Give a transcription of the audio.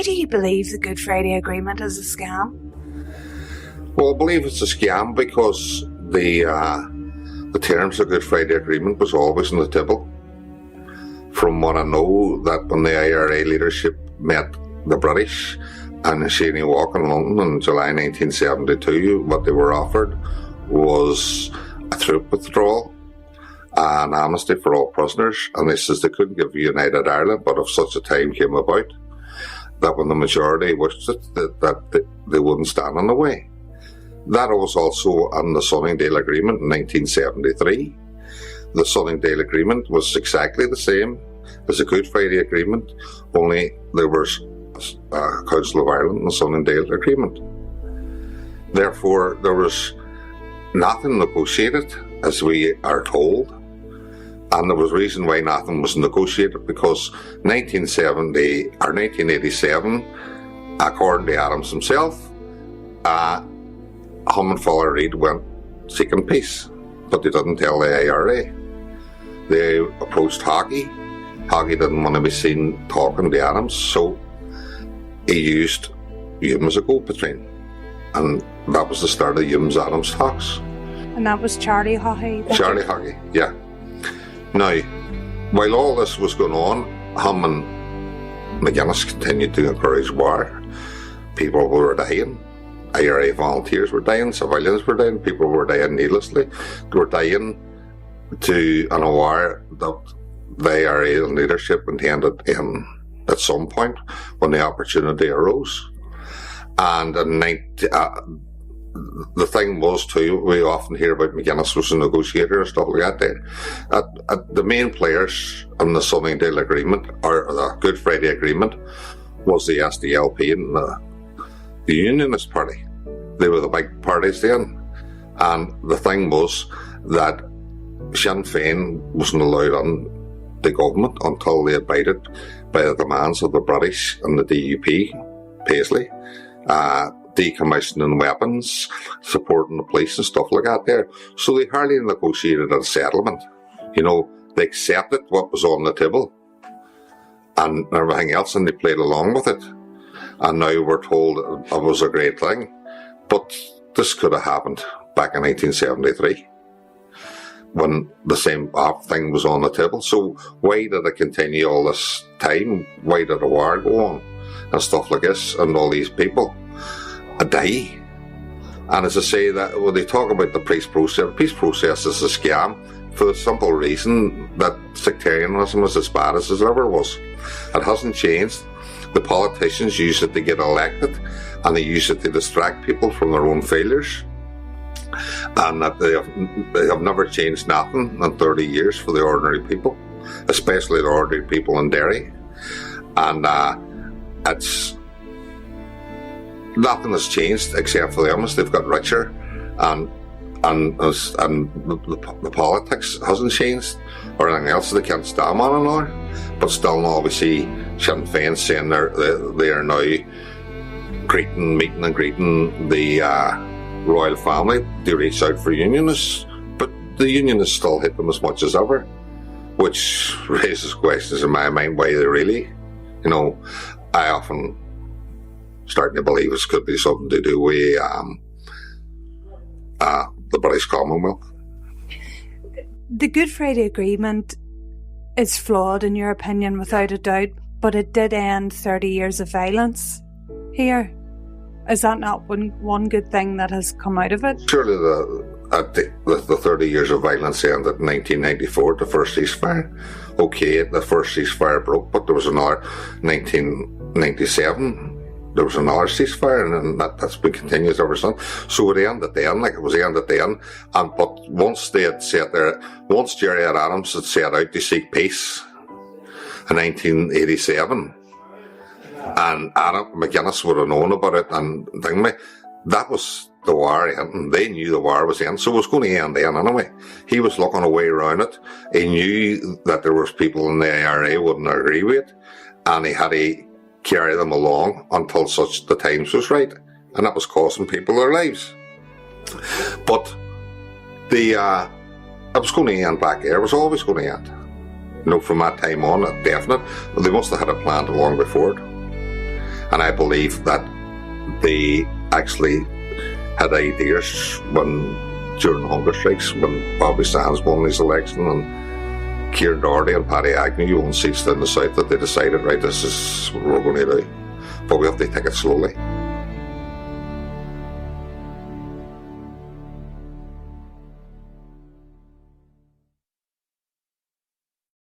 Why do you believe the Good Friday Agreement is a scam? Well, I believe it's a scam because the terms of the Good Friday Agreement was always on the table. From what I know, that when the IRA leadership met the British and Shaney Walk in London in July 1972, what they were offered was a troop withdrawal, an amnesty for all prisoners, and they says they couldn't give United Ireland, but if such a time came about, that when the majority wished it, that they wouldn't stand in the way. That was also on the Sunningdale Agreement in 1973. The Sunningdale Agreement was exactly the same as the Good Friday Agreement, only there was a Council of Ireland and the Sunningdale Agreement. Therefore, there was nothing negotiated, as we are told, and there was a reason why nothing was negotiated, because 1970 or 1987, according to Adams himself, Hum and Fuller Reid went seeking peace, but they didn't tell the IRA. They approached Hockey. Hockey didn't want to be seen talking to Adams, so he used Hume as a go-between. And that was the start of Hume's-Adams talks. And that was Charlie Hockey? Charlie Hockey, yeah. Now, while all this was going on, Hum and McGuinness continued to encourage war. People were dying. IRA volunteers were dying, civilians were dying, people were dying needlessly. They were dying to an war that the IRA leadership intended in at some point when the opportunity arose. And the thing was too, we often hear about McGuinness was a negotiator and stuff like that. The main players in the Sunningdale Agreement, or the Good Friday Agreement, was the SDLP and the Unionist Party. They were the big parties then. And the thing was that Sinn Féin wasn't allowed on the government until they abided by the demands of the British and the DUP, Paisley, decommissioning weapons, supporting the police and stuff like that there. So they hardly negotiated a settlement. You know, they accepted what was on the table and everything else, and they played along with it. And now we're told it was a great thing. But this could have happened back in 1973 when the same thing was on the table. So why did it continue all this time? Why did the war go on and stuff like this, and all these people die? And as I say, that when they talk about the peace process is a scam for the simple reason that sectarianism is as bad as it ever was. It hasn't changed. The politicians use it to get elected, and they use it to distract people from their own failures. And that they have never changed nothing in 30 years for the ordinary people, especially the ordinary people in Derry. And it's nothing has changed except for them as they've got richer, and the politics hasn't changed or anything else. They can't stand one another. But still now we see Sinn Féin saying they are now meeting and greeting the royal family to reach out for unionists, but the unionists still hit them as much as ever, which raises questions in my mind why they really, you know, I often starting to believe this could be something to do with the British Commonwealth. The Good Friday Agreement is flawed in your opinion, without a doubt, but it did end 30 years of violence here. Is that not one good thing that has come out of it? Surely the 30 years of violence ended in 1994, the first ceasefire. Okay, the first ceasefire broke, but there was another 1997. There was another ceasefire, and that's been continuous ever since. So it ended then, like it was ended then. But once they had set there, once Jerry Adams had set out to seek peace in 1987, and McGuinness would have known about it, and that was the war ending. They knew the war was ending, so it was going to end then anyway. He was looking a way around it. He knew that there was people in the IRA wouldn't agree with it, and he had to carry them along until such the times was right, and that was costing people their lives. But it was going to end back there. It was always going to end. You know, from that time on, definite. They must have had a plan long before it. And I believe that they actually had ideas during hunger strikes, when Bobby Sands won his election and Kieran Doherty and Paddy Agnew won seats down the south, that they decided, right, this is what we're going to do. But we have to take it slowly.